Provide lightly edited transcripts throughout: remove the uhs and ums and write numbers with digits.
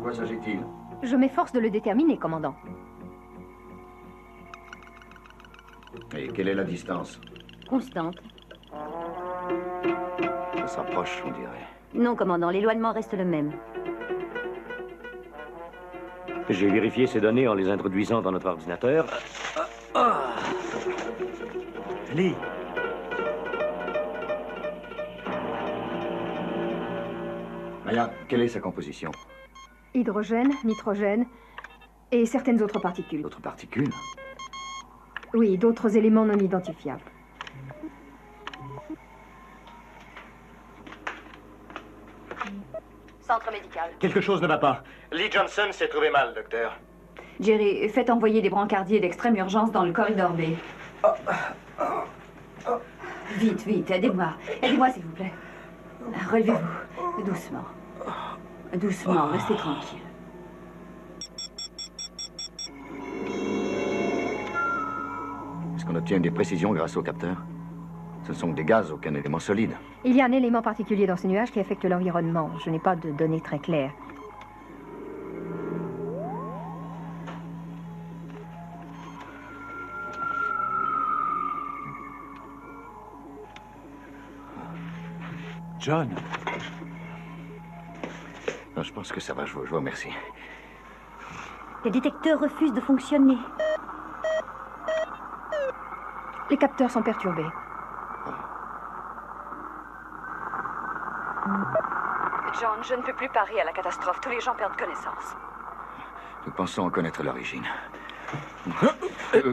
quoi s'agit-il? Je m'efforce de le déterminer, commandant. Et quelle est la distance? Constante. Ça s'approche, on dirait. Non, commandant, l'éloignement reste le même. J'ai vérifié ces données en les introduisant dans notre ordinateur. Lee. Maya, quelle est sa composition? Hydrogène, nitrogène et certaines autres particules. D'autres particules? Oui, d'autres éléments non identifiables. Centre médical. Quelque chose ne va pas. Lee Johnson s'est trouvé mal, docteur. Jerry, faites envoyer des brancardiers d'extrême urgence dans le corridor B. Vite, vite, aidez-moi. Aidez-moi, s'il vous plaît. Relevez-vous. Doucement. Doucement, restez tranquille. Est-ce qu'on obtient des précisions grâce au capteur? Ce ne sont que des gaz, aucun élément solide. Il y a un élément particulier dans ces nuages qui affecte l'environnement. Je n'ai pas de données très claires. John. Non, je pense que ça va, je vous remercie. Les détecteurs refusent de fonctionner. Les capteurs sont perturbés. John, je ne peux plus parer à la catastrophe. Tous les gens perdent connaissance. Nous pensons en connaître l'origine.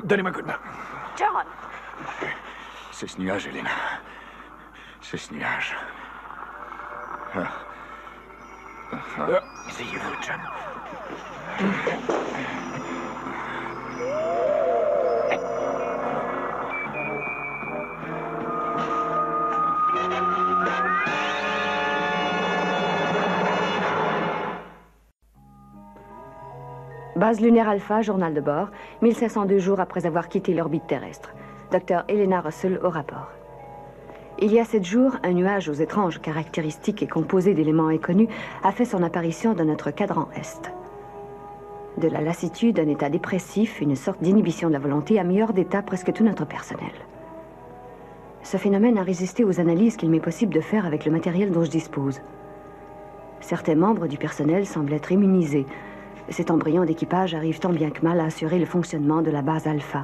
Donnez-moi un coup de main. John! C'est ce nuage, Helena. C'est ce nuage. Asseyez-vous, John. Base lunaire Alpha, journal de bord, 1502 jours après avoir quitté l'orbite terrestre. Dr. Helena Russell au rapport. Il y a 7 jours, un nuage aux étranges caractéristiques et composé d'éléments inconnus a fait son apparition dans notre cadran Est. De la lassitude, un état dépressif, une sorte d'inhibition de la volonté a mis hors d'état presque tout notre personnel. Ce phénomène a résisté aux analyses qu'il m'est possible de faire avec le matériel dont je dispose. Certains membres du personnel semblent être immunisés. Cet embryon d'équipage arrive tant bien que mal à assurer le fonctionnement de la base Alpha.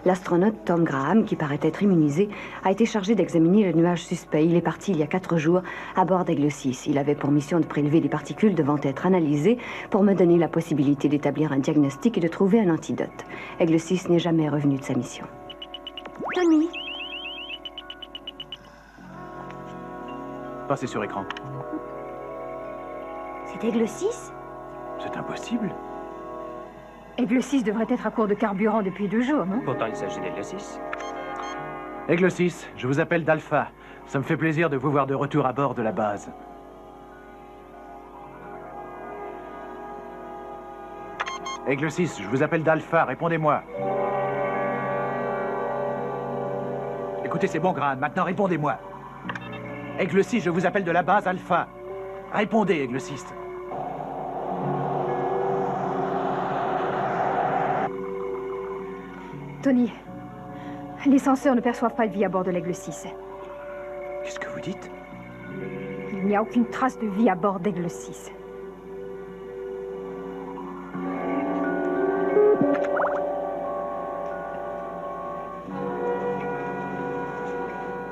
L'astronaute Tom Graham, qui paraît être immunisé, a été chargé d'examiner le nuage suspect. Il est parti il y a 4 jours à bord d'Aigle 6. Il avait pour mission de prélever des particules devant être analysées pour me donner la possibilité d'établir un diagnostic et de trouver un antidote. Aigle 6 n'est jamais revenu de sa mission. Tony. Passez sur écran. C'est Aigle 6? C'est impossible. Aigle 6 devrait être à court de carburant depuis 2 jours, non? Pourtant, il s'agit d'Aigle 6. Aigle 6, je vous appelle d'Alpha. Ça me fait plaisir de vous voir de retour à bord de la base. Aigle 6, je vous appelle d'Alpha, répondez-moi. Écoutez, c'est bon, Graham, maintenant répondez-moi. Aigle 6, je vous appelle de la base Alpha. Répondez, Aigle 6. Tony, les senseurs ne perçoivent pas de vie à bord de l'Aigle 6. Qu'est-ce que vous dites? Il n'y a aucune trace de vie à bord d'Aigle 6.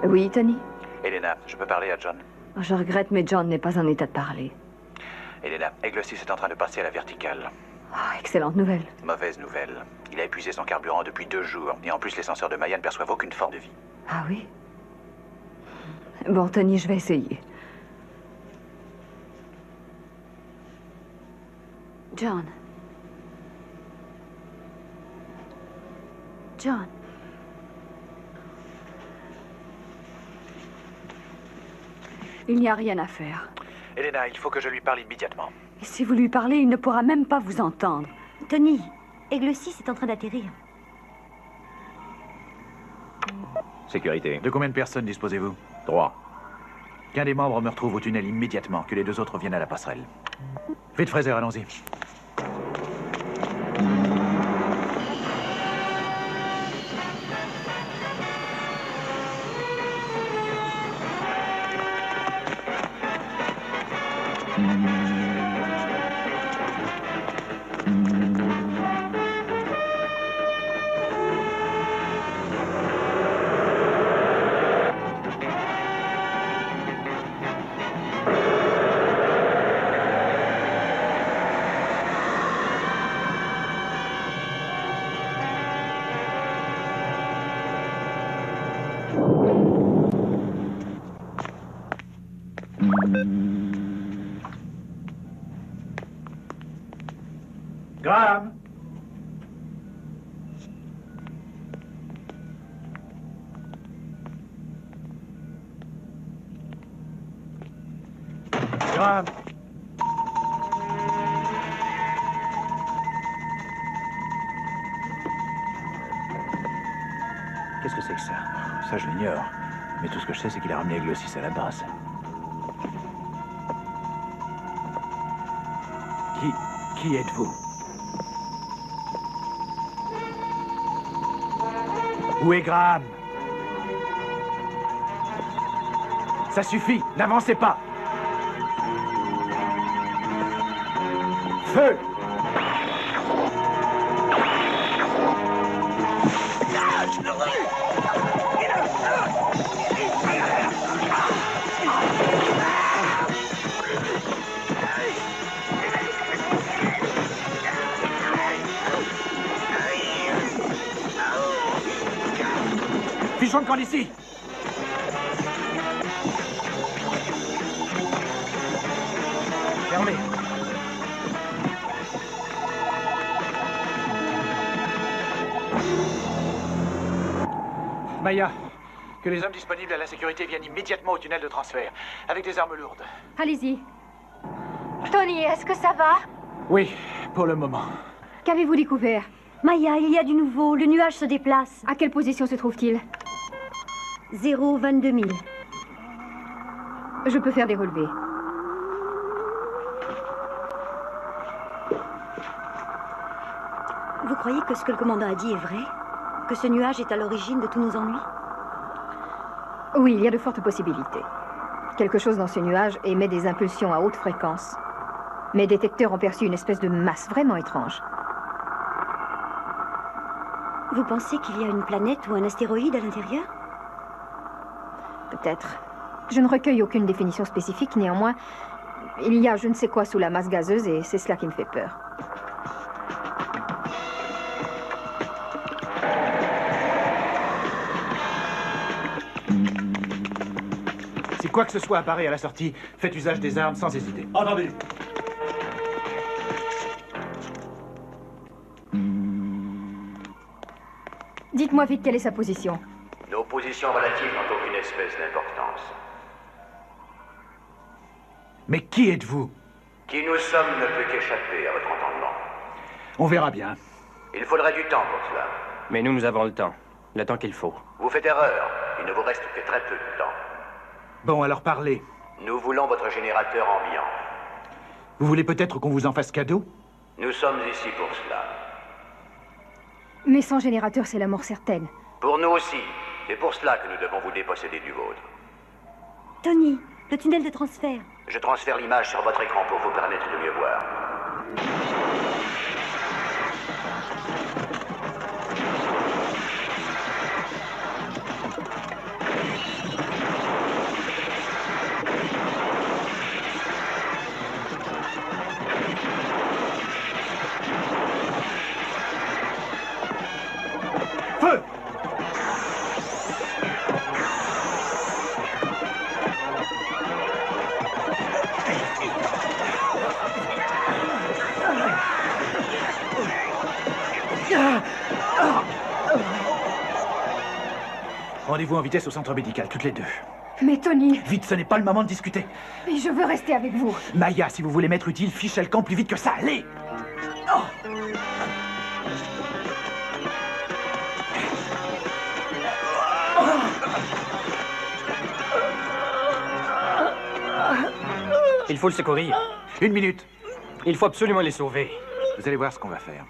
Oui, Tony? Helena, je peux parler à John? Je regrette, mais John n'est pas en état de parler. Helena, Aigle 6 est en train de passer à la verticale. Oh, excellente nouvelle. Mauvaise nouvelle. Il a épuisé son carburant depuis 2 jours. Et en plus, les senseurs de Maya ne perçoivent aucune forme de vie. Ah oui? Bon, Tony, je vais essayer. John. John. Il n'y a rien à faire. Helena, il faut que je lui parle immédiatement. Et si vous lui parlez, il ne pourra même pas vous entendre. Tony, Aigle 6 est en train d'atterrir. Sécurité. De combien de personnes disposez-vous? 3. Qu'un des membres me retrouve au tunnel immédiatement, que les deux autres viennent à la passerelle. Vite, Fraser, allons-y. Graham! Graham! Qu'est-ce que c'est que ça? Ça, je l'ignore. Mais tout ce que je sais, c'est qu'il a ramené Aigle 6 à la base. Qui êtes-vous? Où est Graham? Ça suffit, n'avancez pas! Feu! Fichons de camp d'ici! Fermez! Maya, que les hommes disponibles à la sécurité viennent immédiatement au tunnel de transfert, avec des armes lourdes. Allez-y. Tony, est-ce que ça va? Oui, pour le moment. Qu'avez-vous découvert? Maya, il y a du nouveau. Le nuage se déplace. À quelle position se trouve-t-il? 0,22 000. Je peux faire des relevés. Vous croyez que ce que le commandant a dit est vrai? Que ce nuage est à l'origine de tous nos ennuis? Oui, il y a de fortes possibilités. Quelque chose dans ce nuage émet des impulsions à haute fréquence. Mes détecteurs ont perçu une espèce de masse vraiment étrange. Vous pensez qu'il y a une planète ou un astéroïde à l'intérieur? Peut-être. Je ne recueille aucune définition spécifique, néanmoins, il y a je ne sais quoi sous la masse gazeuse et c'est cela qui me fait peur. Si quoi que ce soit apparaît à la sortie, faites usage des armes sans hésiter. Entendu. Dites-moi vite quelle est sa position. Nos positions relatives n'ont aucune espèce d'importance. Mais qui êtes-vous? Qui nous sommes ne peut qu'échapper à votre entendement. On verra bien. Il faudrait du temps pour cela. Mais nous avons le temps. Le temps qu'il faut. Vous faites erreur. Il ne vous reste que très peu de temps. Bon, alors parlez. Nous voulons votre générateur ambiant. Vous voulez peut-être qu'on vous en fasse cadeau? Nous sommes ici pour cela. Mais sans générateur, c'est la mort certaine. Pour nous aussi. C'est pour cela que nous devons vous déposséder du vôtre. Tony, le tunnel de transfert. Je transfère l'image sur votre écran pour vous permettre de mieux voir. Feu! Rendez-vous en vitesse au centre médical, toutes les deux. Mais Tony, Vite, ce n'est pas le moment de discuter. mais je veux rester avec vous. Maya, si vous voulez m'être utile, fichez le camp plus vite que ça, allez! Il faut le secourir. 1 minute. Il faut absolument les sauver. Vous allez voir ce qu'on va faire.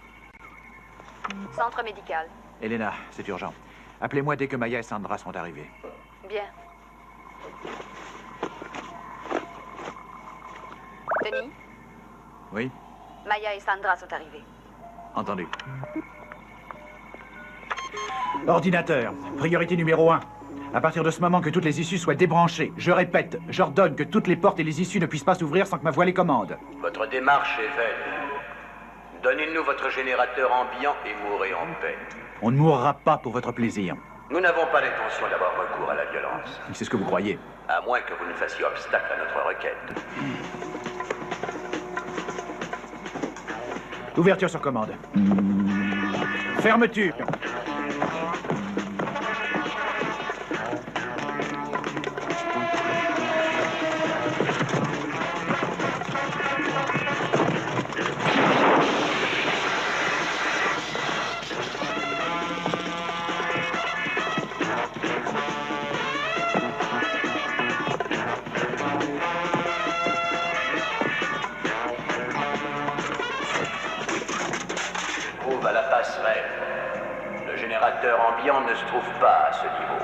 Centre médical. Elena, c'est urgent. Appelez-moi dès que Maya et Sandra sont arrivés. Bien. Denis, Oui? Maya et Sandra sont arrivés. Entendu. Ordinateur, priorité numéro 1. À partir de ce moment que toutes les issues soient débranchées. Je répète, j'ordonne que toutes les portes et les issues ne puissent pas s'ouvrir sans que ma voix les commande. Votre démarche est vaine. Donnez-nous votre générateur ambiant et mourrez en paix. On ne mourra pas pour votre plaisir. Nous n'avons pas l'intention d'avoir recours à la violence. C'est ce que vous croyez. À moins que vous ne fassiez obstacle à notre requête. Ouverture sur commande. Fermeture. Trouve à la passerelle. Le générateur ambiant ne se trouve pas à ce niveau.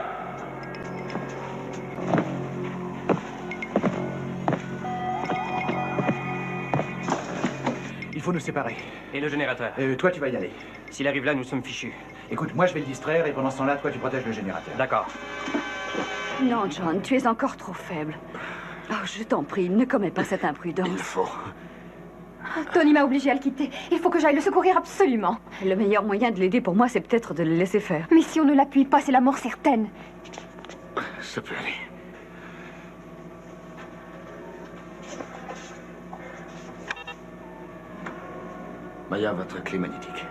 Il faut nous séparer. Et le générateur? Toi, tu vas y aller. S'il arrive là, nous sommes fichus. Écoute, moi, je vais le distraire et pendant ce temps-là, toi, tu protèges le générateur. D'accord. Non, John, tu es encore trop faible. Oh, je t'en prie, ne commets pas cette imprudence. Il faut. Tony m'a obligé à le quitter. Il faut que j'aille le secourir absolument. Le meilleur moyen de l'aider pour moi, c'est peut-être de le laisser faire. Mais si on ne l'appuie pas, c'est la mort certaine. Ça peut aller. Maya, votre clé magnétique.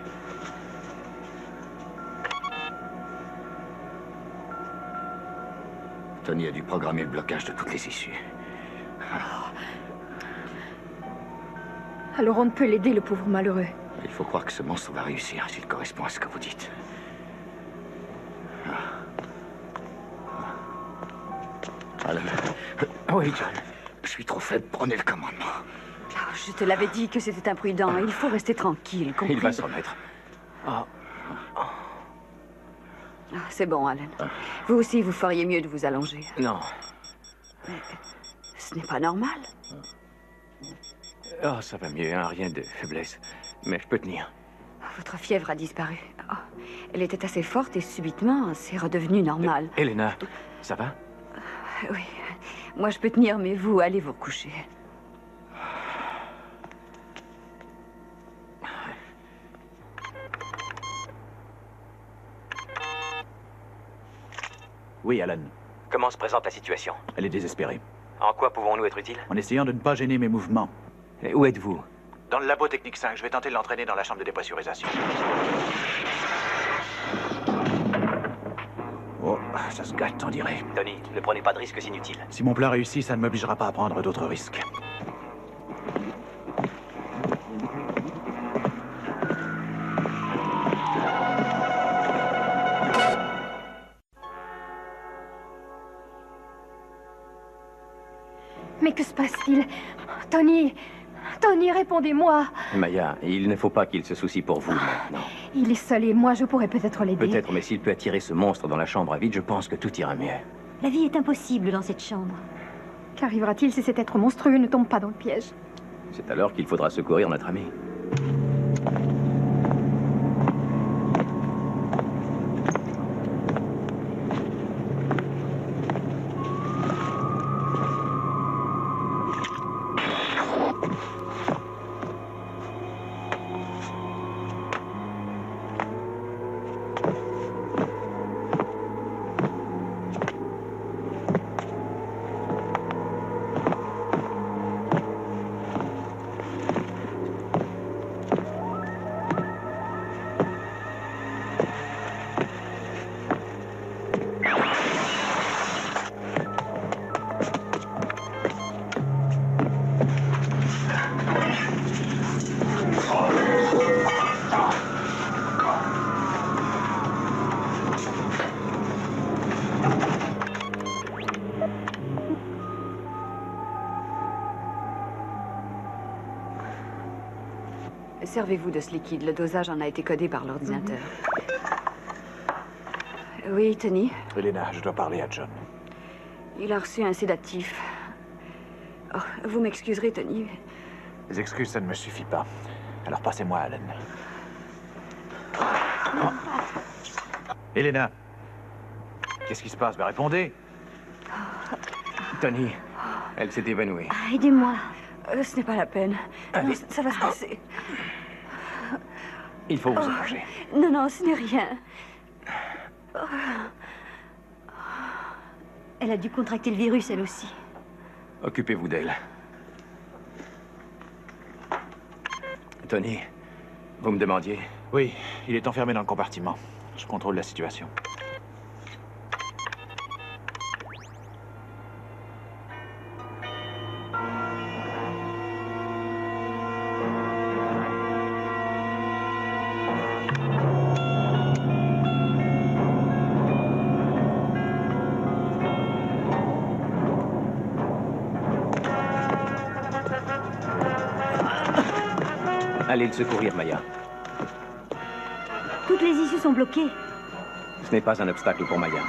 Tony a dû programmer le blocage de toutes les issues. Alors on ne peut l'aider, le pauvre malheureux. Il faut croire que ce monstre va réussir s'il correspond à ce que vous dites. Alan. Oui, John. Je suis trop faible. Prenez le commandement. Oh, je te l'avais dit que c'était imprudent. Il faut rester tranquille, compris? Il va se remettre. Ah, c'est bon, Alan. Vous aussi, vous feriez mieux de vous allonger. Non. Mais ce n'est pas normal. Oh, ça va mieux, hein, rien de faiblesse. Mais je peux tenir. Votre fièvre a disparu. Oh, elle était assez forte et subitement, c'est redevenu normal. Elena, ça va? Oui. Moi, je peux tenir, mais vous, allez vous coucher. Oui, Alan. Comment se présente la situation? Elle est désespérée. En quoi pouvons-nous être utiles? En essayant de ne pas gêner mes mouvements. Et où êtes-vous? Dans le labo technique 5, je vais tenter de l'entraîner dans la chambre de dépressurisation. Oh, ça se gâte, on dirait. Tony, ne prenez pas de risques inutiles. Si mon plan réussit, ça ne m'obligera pas à prendre d'autres risques. Mais que se passe-t-il? Tony! Tony, répondez-moi! Maya, il ne faut pas qu'il se soucie pour vous maintenant. Il est seul et moi, je pourrais peut-être l'aider. Peut-être, mais s'il peut attirer ce monstre dans la chambre à vide, je pense que tout ira mieux. La vie est impossible dans cette chambre. Qu'arrivera-t-il si cet être monstrueux ne tombe pas dans le piège? C'est alors qu'il faudra secourir notre ami. Servez-vous de ce liquide. Le dosage en a été codé par l'ordinateur. Oui, Tony? Elena, je dois parler à John. Il a reçu un sédatif. Oh, vous m'excuserez, Tony. Les excuses, ça ne me suffit pas. Alors passez-moi Alan. Elena, qu'est-ce qui se passe? Ben, répondez. Tony, elle s'est évanouie. Aidez-moi. Ce n'est pas la peine. Non, ça va se passer. Il faut vous arranger. Non, non, ce n'est rien. Elle a dû contracter le virus, elle aussi. Occupez-vous d'elle. Tony, vous me demandiez? Oui, il est enfermé dans le compartiment. Je contrôle la situation. Allez le secourir, Maya. Toutes les issues sont bloquées. Ce n'est pas un obstacle pour Maya.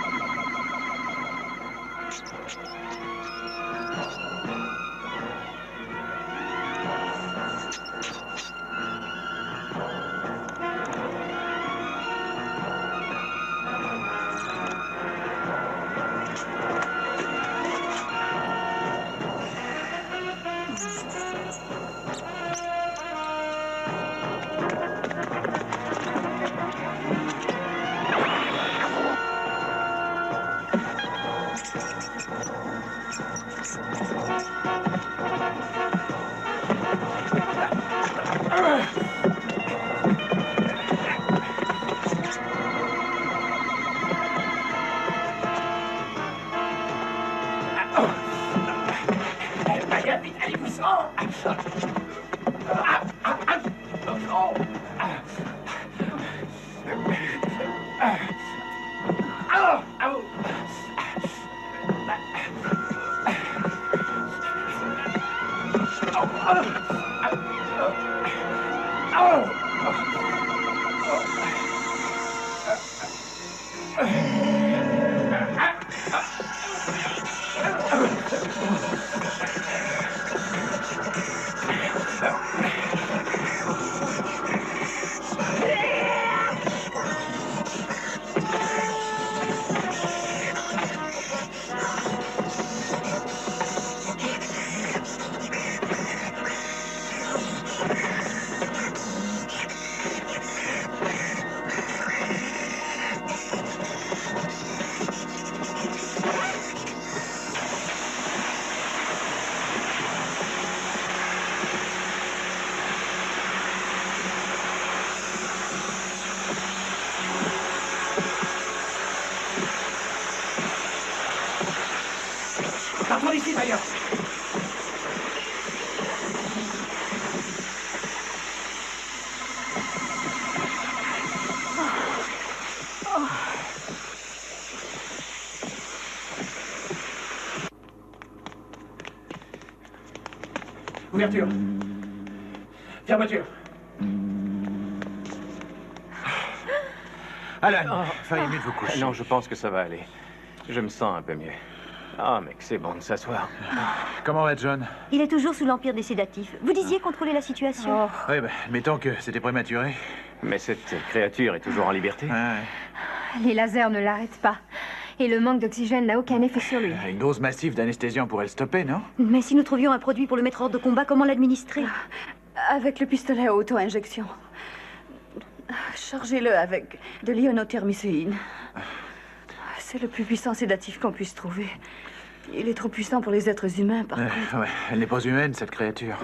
Partons d'ici, d'ailleurs. Ouverture. Fermeture. Alan, fallait mieux de vous coucher. Non, je pense que ça va aller. Je me sens un peu mieux. Ah, mec, c'est bon de s'asseoir. Comment va John? Il est toujours sous l'empire des sédatifs. Vous disiez contrôler la situation. Oui, ben, mettons que c'était prématuré. Mais cette créature est toujours en liberté. Ouais. Les lasers ne l'arrêtent pas. Et le manque d'oxygène n'a aucun effet sur lui. Une dose massive d'anesthésiant pourrait le stopper, non? Mais si nous trouvions un produit pour le mettre hors de combat, comment l'administrer? Avec le pistolet à auto-injection. Chargez-le avec de l'ionothermicéine. C'est le plus puissant sédatif qu'on puisse trouver. Il est trop puissant pour les êtres humains, par contre. Ouais, elle n'est pas humaine, cette créature.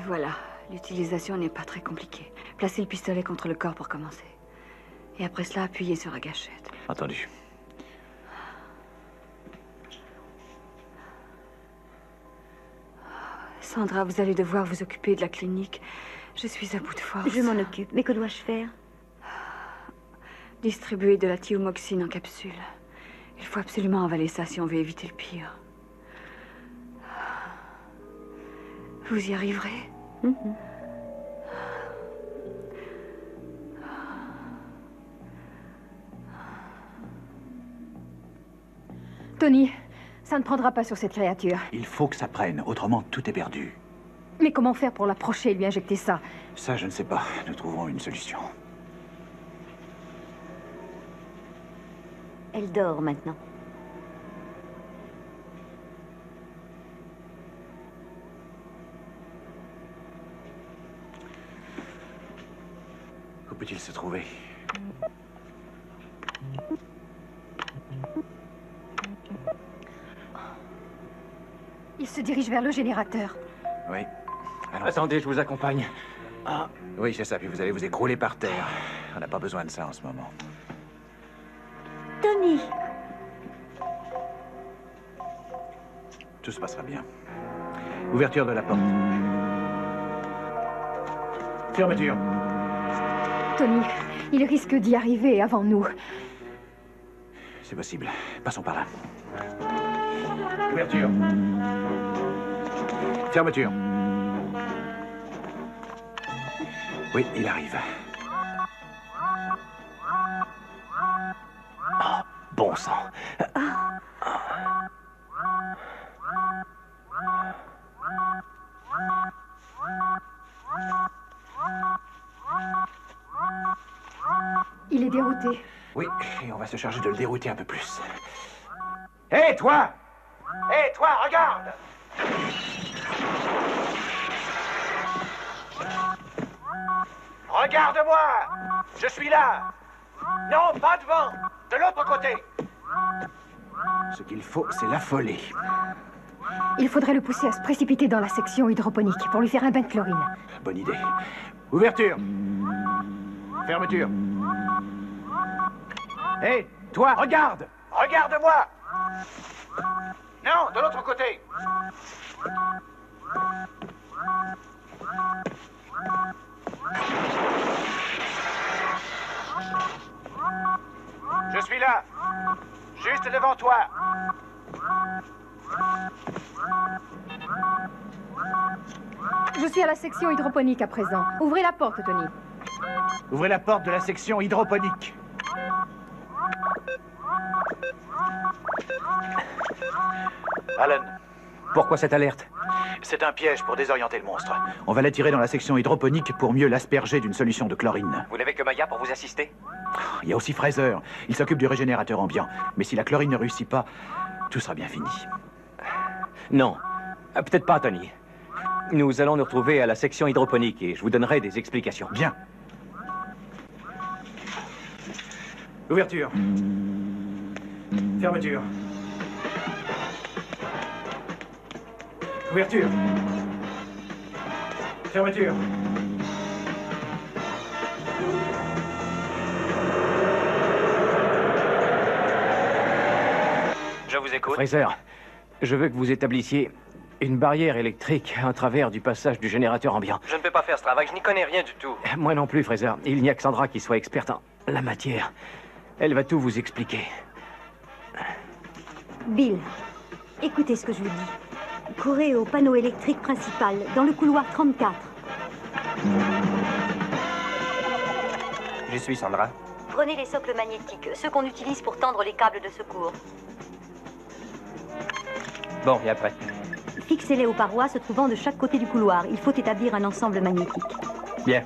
Voilà, l'utilisation n'est pas très compliquée. Placez le pistolet contre le corps pour commencer. Et après cela, appuyez sur la gâchette. Entendu. Sandra, vous allez devoir vous occuper de la clinique. Je suis à bout de force. Je m'en occupe. Mais que dois-je faire? Distribuer de la thiomoxine en capsule. Il faut absolument avaler ça si on veut éviter le pire. Vous y arriverez? Tony, ça ne prendra pas sur cette créature. Il faut que ça prenne, autrement tout est perdu. Mais comment faire pour l'approcher et lui injecter ça? Ça, je ne sais pas. Nous trouverons une solution. Elle dort maintenant. Où peut-il se trouver? Il se dirige vers le générateur. Oui. Allons. Attendez, je vous accompagne. Ah. Oui, c'est ça, puis vous allez vous écrouler par terre. On n'a pas besoin de ça en ce moment. Tony! Tout se passera bien. Ouverture de la porte. Fermeture. Tony, il risque d'y arriver avant nous. C'est possible. Passons par là. Ouverture. Fermeture. Oui, il arrive. Oh, bon sang. Il est dérouté. Oui, et on va se charger de le dérouter un peu plus. Hé, toi! Hé, toi, regarde! Regarde-moi! Je suis là! Non, pas devant! De l'autre côté! Ce qu'il faut, c'est l'affoler. Il faudrait le pousser à se précipiter dans la section hydroponique pour lui faire un bain de chlorine. Bonne idée. Ouverture. Fermeture. Hé, toi, regarde! Regarde-moi! Non, de l'autre côté! Je suis là! Juste devant toi! Je suis à la section hydroponique à présent. Ouvrez la porte, Tony. Ouvrez la porte de la section hydroponique. Alan, Pourquoi cette alerte? c'est un piège pour désorienter le monstre. On va l'attirer dans la section hydroponique pour mieux l'asperger d'une solution de chlorine. Vous n'avez que Maya pour vous assister? Il y a aussi Fraser. Il s'occupe du régénérateur ambiant. Mais si la chlorine ne réussit pas, tout sera bien fini. Non. Peut-être pas, Tony. Nous allons nous retrouver à la section hydroponique et je vous donnerai des explications. Bien. Ouverture. Fermeture. Ouverture. Fermeture. Je vous écoute. Fraser, je veux que vous établissiez une barrière électrique à travers du passage du générateur ambiant. Je ne peux pas faire ce travail, je n'y connais rien du tout. Moi non plus, Fraser. Il n'y a que Sandra qui soit experte en la matière. Elle va tout vous expliquer. Bill, écoutez ce que je vous dis. Courez au panneau électrique principal, dans le couloir 34. J'y suis, Sandra. Prenez les socles magnétiques, ceux qu'on utilise pour tendre les câbles de secours. Bon, et après? Fixez-les aux parois se trouvant de chaque côté du couloir. Il faut établir un ensemble magnétique. Bien.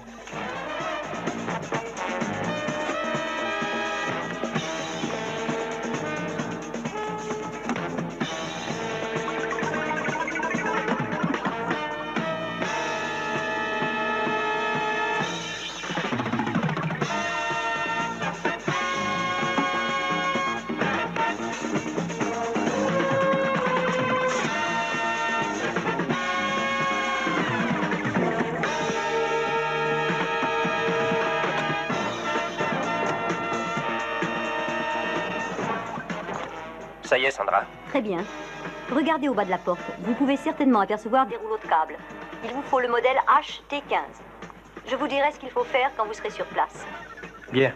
Ça y est, Sandra. Très bien. Regardez au bas de la porte. Vous pouvez certainement apercevoir des rouleaux de câbles. Il vous faut le modèle HT15. Je vous dirai ce qu'il faut faire quand vous serez sur place. Bien.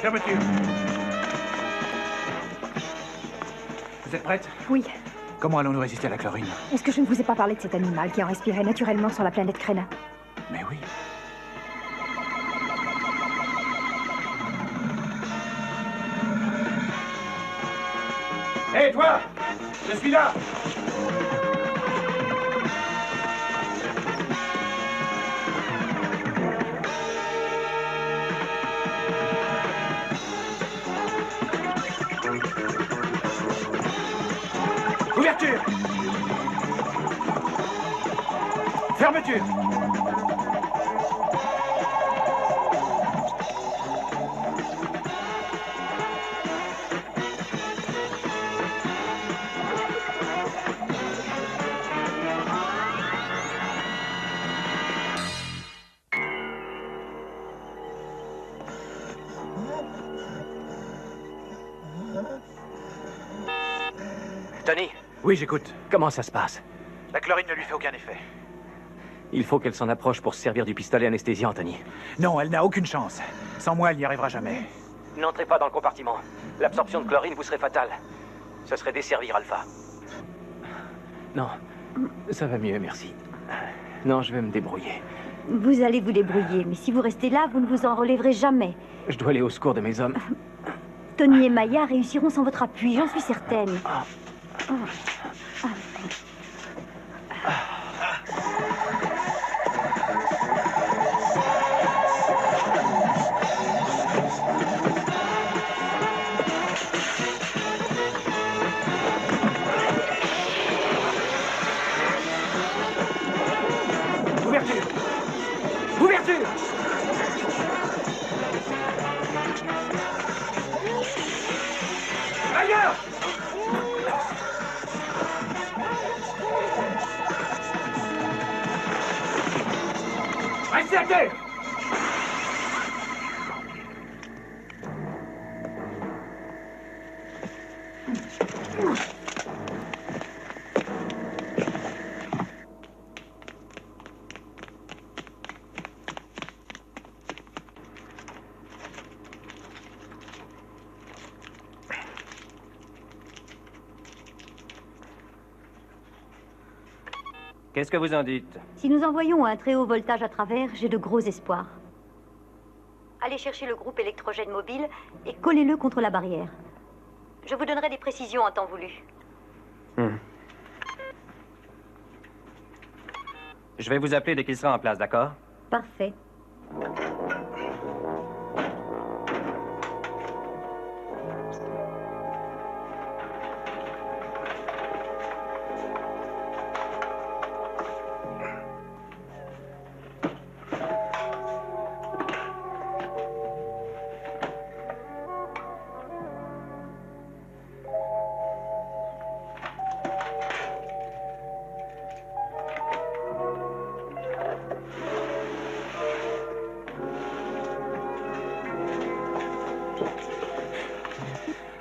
Fermeture. Vous êtes prête? Oui. Comment allons-nous résister à la chlorine? Est-ce que je ne vous ai pas parlé de cet animal qui en respirait naturellement sur la planète Krena? Mais oui. Hé, toi! Je suis là! Ouverture! Fermeture! Tony? Oui, j'écoute. Comment ça se passe? La chlorine ne lui fait aucun effet. Il faut qu'elle s'en approche pour se servir du pistolet anesthésiant, Tony. Non, elle n'a aucune chance. Sans moi, elle n'y arrivera jamais. N'entrez pas dans le compartiment. L'absorption de chlorine vous serait fatale. Ce serait desservir Alpha. Non, ça va mieux, merci. Non, je vais me débrouiller. Vous allez vous débrouiller, mais si vous restez là, vous ne vous en relèverez jamais. Je dois aller au secours de mes hommes. Tony et Maya réussiront sans votre appui, j'en suis certaine. Ouverture! Ouverture! Ailleurs! Restez à terre! Qu'est-ce que vous en dites? Si nous envoyons un très haut voltage à travers, j'ai de gros espoirs. Allez chercher le groupe électrogène mobile et collez-le contre la barrière. Je vous donnerai des précisions en temps voulu. Je vais vous appeler dès qu'il sera en place, d'accord? Parfait.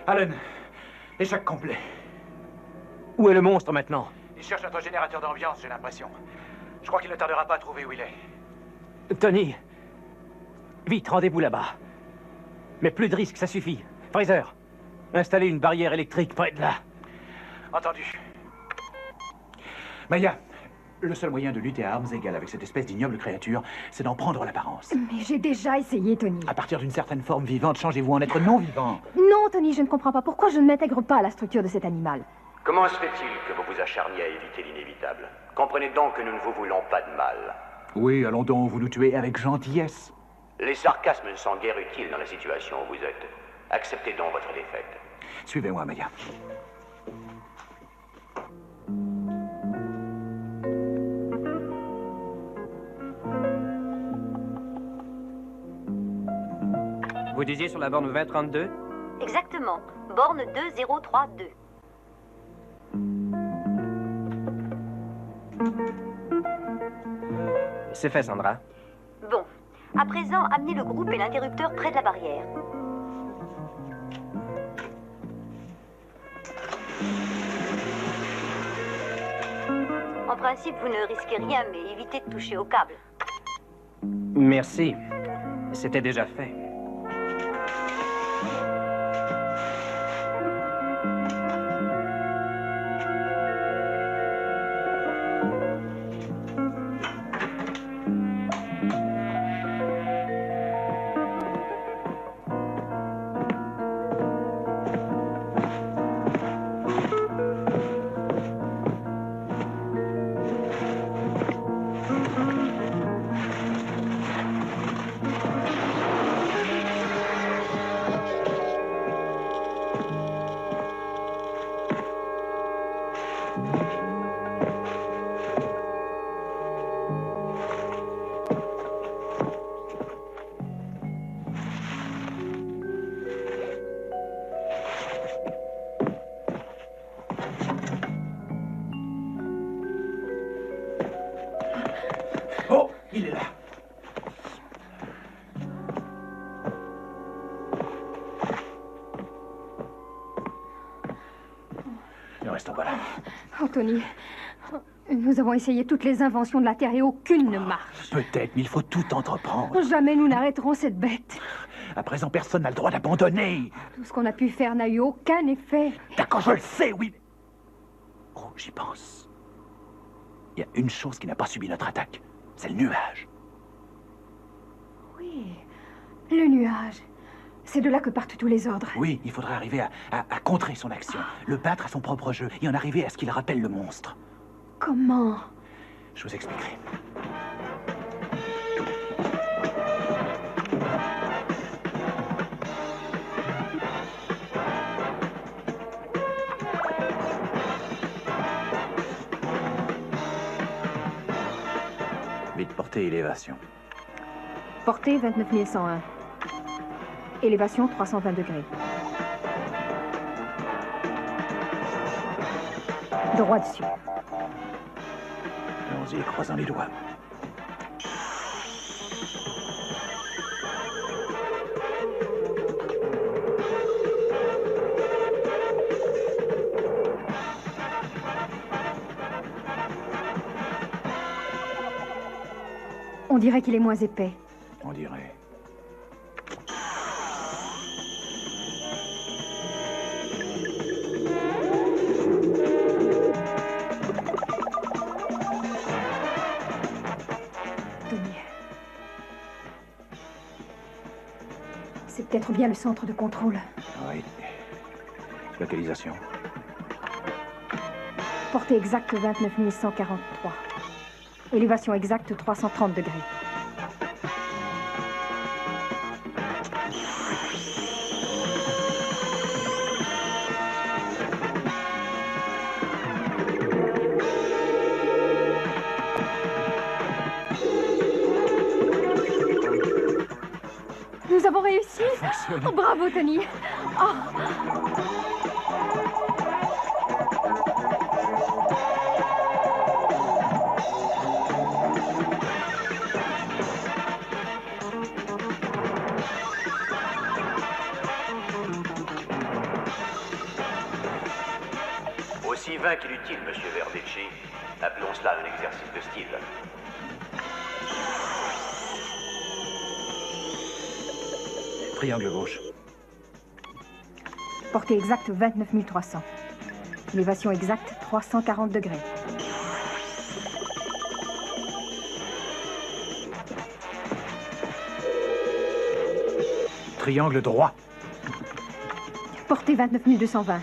Allen, échec complet. Où est le monstre maintenant? Il cherche notre générateur d'ambiance, j'ai l'impression. Je crois qu'il ne tardera pas à trouver où il est. Tony! Vite, rendez-vous là-bas. Mais plus de risques, ça suffit. Fraser, installez une barrière électrique près de là. Entendu. Maya, le seul moyen de lutter à armes égales avec cette espèce d'ignoble créature, c'est d'en prendre l'apparence. Mais j'ai déjà essayé, Tony. À partir d'une certaine forme vivante, changez-vous en être non vivant. Non, Tony, je ne comprends pas pourquoi je ne m'intègre pas à la structure de cet animal. Comment se fait-il que vous vous acharniez à éviter l'inévitable? Comprenez donc que nous ne vous voulons pas de mal. Oui, allons donc vous nous tuer avec gentillesse. Les sarcasmes ne sont guère utiles dans la situation où vous êtes. Acceptez donc votre défaite. Suivez-moi, Maya. Vous disiez sur la borne 2032? Exactement. Borne 2032. C'est fait, Sandra. Bon. À présent, amenez le groupe et l'interrupteur près de la barrière. En principe, vous ne risquez rien, mais évitez de toucher au câble. Merci. C'était déjà fait. Oh, il est là. Ne restons pas là. Anthony, nous avons essayé toutes les inventions de la Terre et aucune ne marche. Peut-être, mais il faut tout entreprendre. Jamais nous n'arrêterons cette bête. À présent, personne n'a le droit d'abandonner. Tout ce qu'on a pu faire n'a eu aucun effet. D'accord, je le sais, oui. Oh, j'y pense. Il y a une chose qui n'a pas subi notre attaque. C'est le nuage. Oui, le nuage. C'est de là que partent tous les ordres. Oui, il faudrait arriver à contrer son action, le battre à son propre jeu et en arriver à ce qu'il rappelle le monstre. Comment? Je vous expliquerai. Vite, portée élévation. Portée 29 101. Élévation 320 degrés. Droit dessus. Allons-y, croisons les doigts. On dirait qu'il est moins épais. On dirait. C'est peut-être bien le centre de contrôle. Oui. Localisation. Portée exacte 29 143. Élévation exacte 330 degrés. Nous avons réussi. Oh, bravo, Tony. Oh. Aussi vain qu'inutile, monsieur Verdecci. Appelons cela un exercice de style. Triangle gauche. Portée exacte 29 300. Élévation exacte 340 degrés. Triangle droit. Portée 29 220.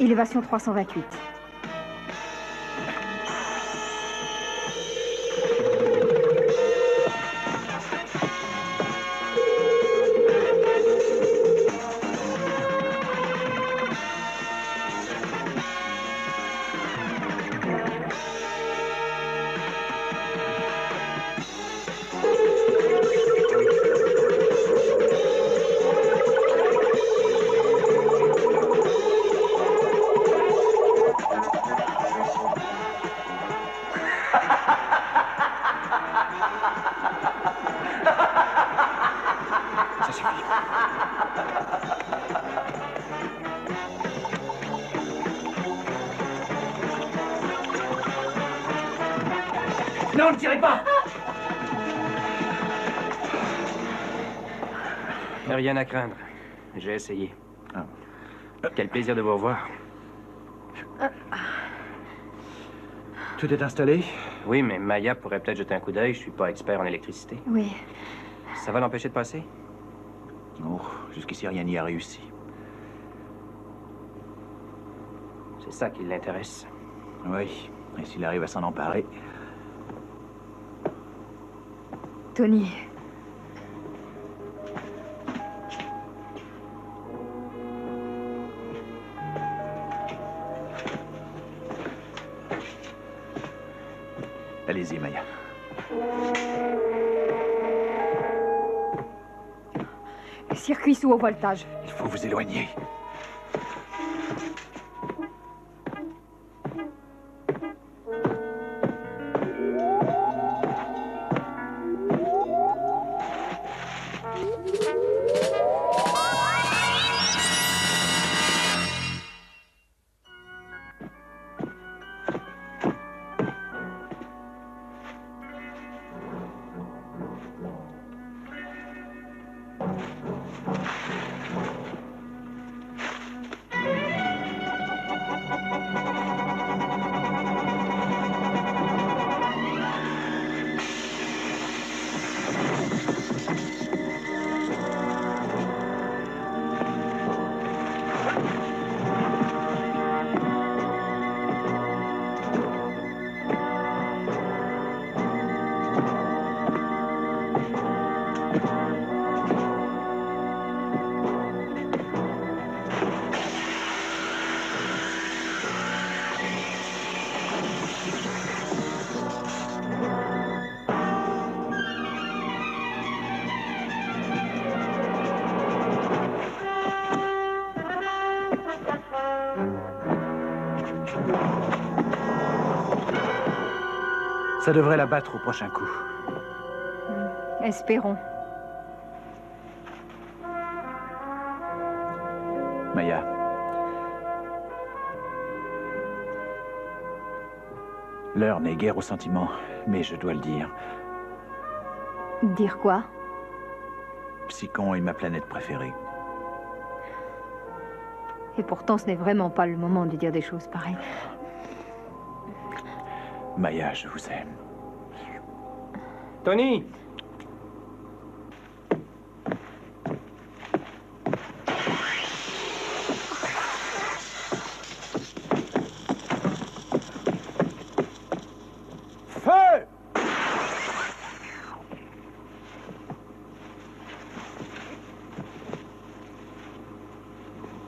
Élévation 328. ne tirez pas! Rien à craindre. J'ai essayé. Quel plaisir de vous revoir. Tout est installé? Oui, mais Maya pourrait peut-être jeter un coup d'œil. Je suis pas expert en électricité. Oui. Ça va l'empêcher de passer? Non, jusqu'ici, rien n'y a réussi. C'est ça qui l'intéresse. Oui, et s'il arrive à s'en emparer... Tony. Allez-y, Maya. Circuit sous haut voltage. Il faut vous éloigner. Ça devrait la battre au prochain coup. Espérons. Maya. L'heure n'est guère au sentiment, mais je dois le dire. Dire quoi? Psychon est ma planète préférée. Et pourtant, ce n'est vraiment pas le moment de dire des choses pareilles. Maya, je vous aime. Tony! Feu!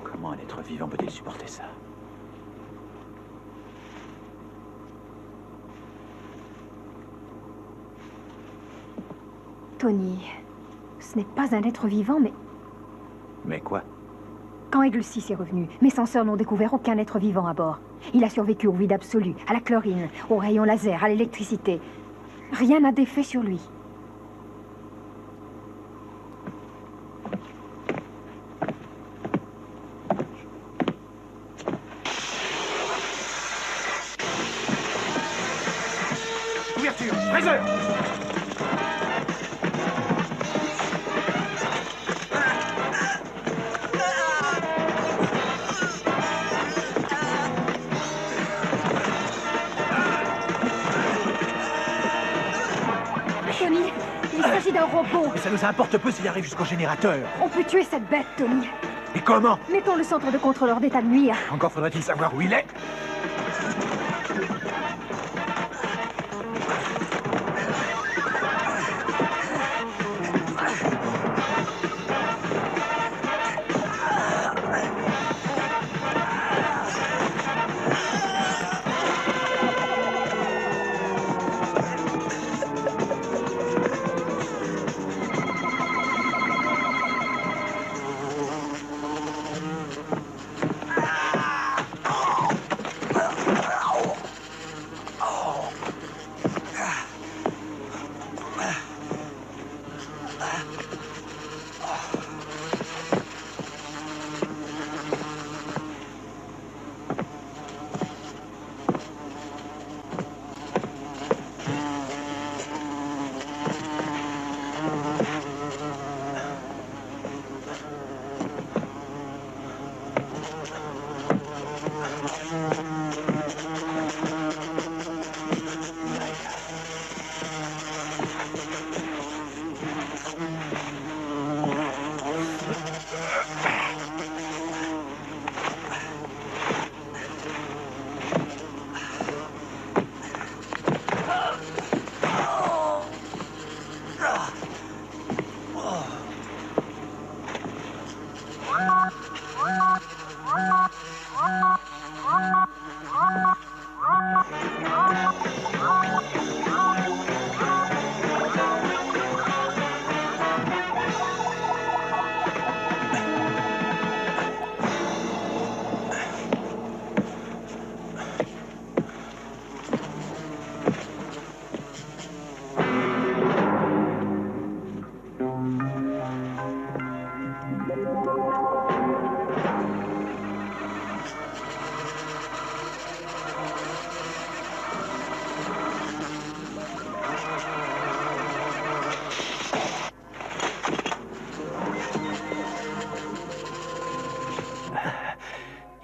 Comment un être vivant peut-il supporter ça? Tony, ce n'est pas un être vivant, mais... Mais quoi? Quand Aigle 6 est revenu, mes senseurs n'ont découvert aucun être vivant à bord. Il a survécu au vide absolu, à la chlorine, aux rayons laser, à l'électricité. Rien n'a d'effet sur lui. Ouverture! Fraser! Tony, il s'agit d'un robot. Mais ça nous importe peu s'il arrive jusqu'au générateur. On peut tuer cette bête, Tony. Et comment? Mettons le centre de contrôle hors d'état de nuire. Encore faudrait-il savoir où il est.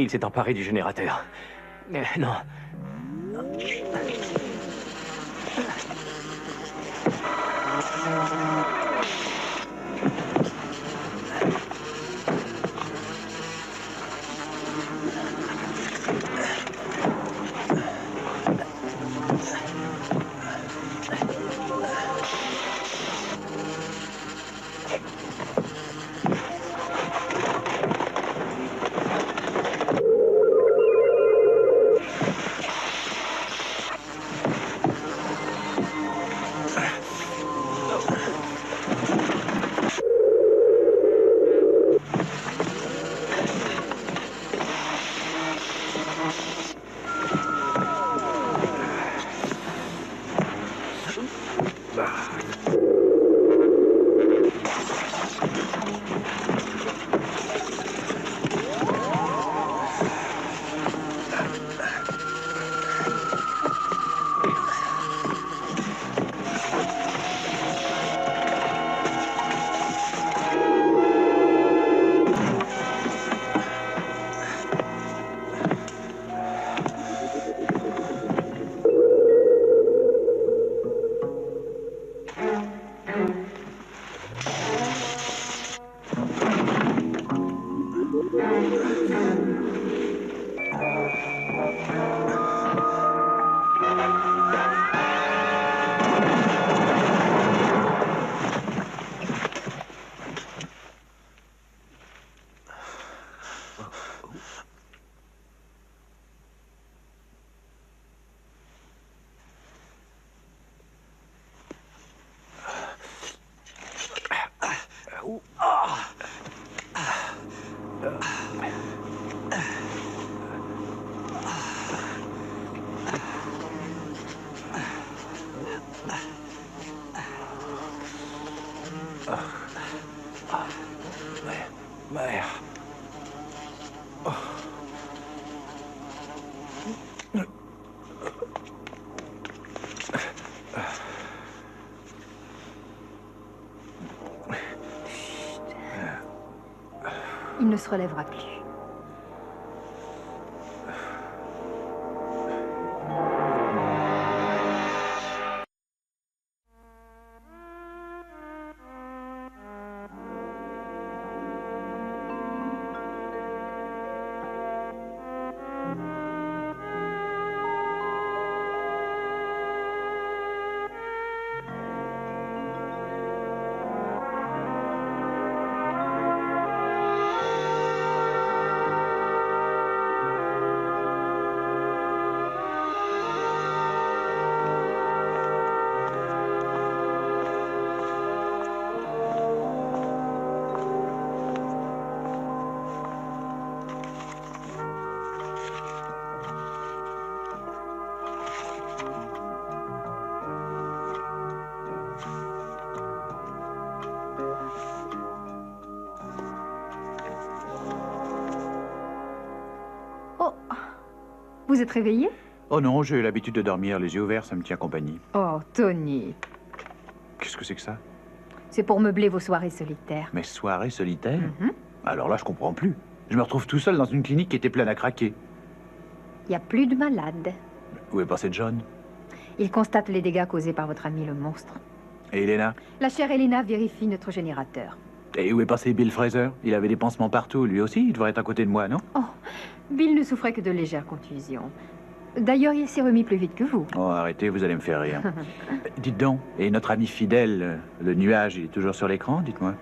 Il s'est emparé du générateur. Non. Mère. Oh. Il ne se relèvera plus. Oh, vous êtes réveillé? Oh non, j'ai l'habitude de dormir les yeux ouverts, ça me tient compagnie. Oh, Tony. Qu'est-ce que c'est que ça? C'est pour meubler vos soirées solitaires. Mes soirées solitaires? Mhm. Alors là, je comprends plus. Je me retrouve tout seul dans une clinique qui était pleine à craquer. Il n'y a plus de malades. Où est passé John? Il constate les dégâts causés par votre ami le monstre. Et Elena? La chère Elena vérifie notre générateur. Et où est passé Bill Fraser? Il avait des pansements partout, lui aussi, il devrait être à côté de moi, non? Oh, Bill ne souffrait que de légères contusions. D'ailleurs, il s'est remis plus vite que vous. Oh, arrêtez, vous allez me faire rire. Dites donc, et notre ami fidèle, le nuage, il est toujours sur l'écran, dites-moi?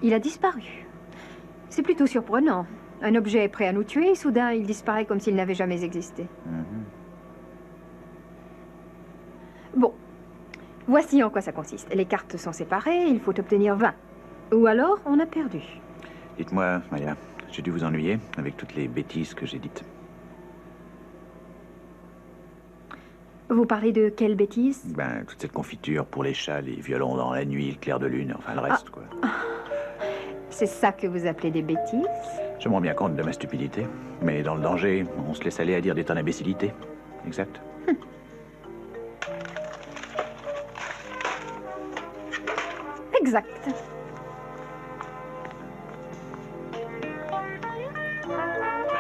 Il a disparu. C'est plutôt surprenant. Un objet est prêt à nous tuer et soudain, il disparaît comme s'il n'avait jamais existé. Bon, voici en quoi ça consiste. Les cartes sont séparées, il faut obtenir 20. Ou alors, on a perdu. Dites-moi, Maya, j'ai dû vous ennuyer avec toutes les bêtises que j'ai dites. Vous parlez de quelle bêtise? Ben, toute cette confiture pour les chats, les violons dans la nuit, le clair de lune, enfin le reste, quoi. C'est ça que vous appelez des bêtises? Je me rends bien compte de ma stupidité. Mais dans le danger, on se laisse aller à dire des tonnes d'imbécilité. Exact. Exact.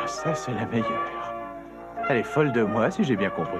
ça, c'est la meilleure. Elle est folle de moi, si j'ai bien compris.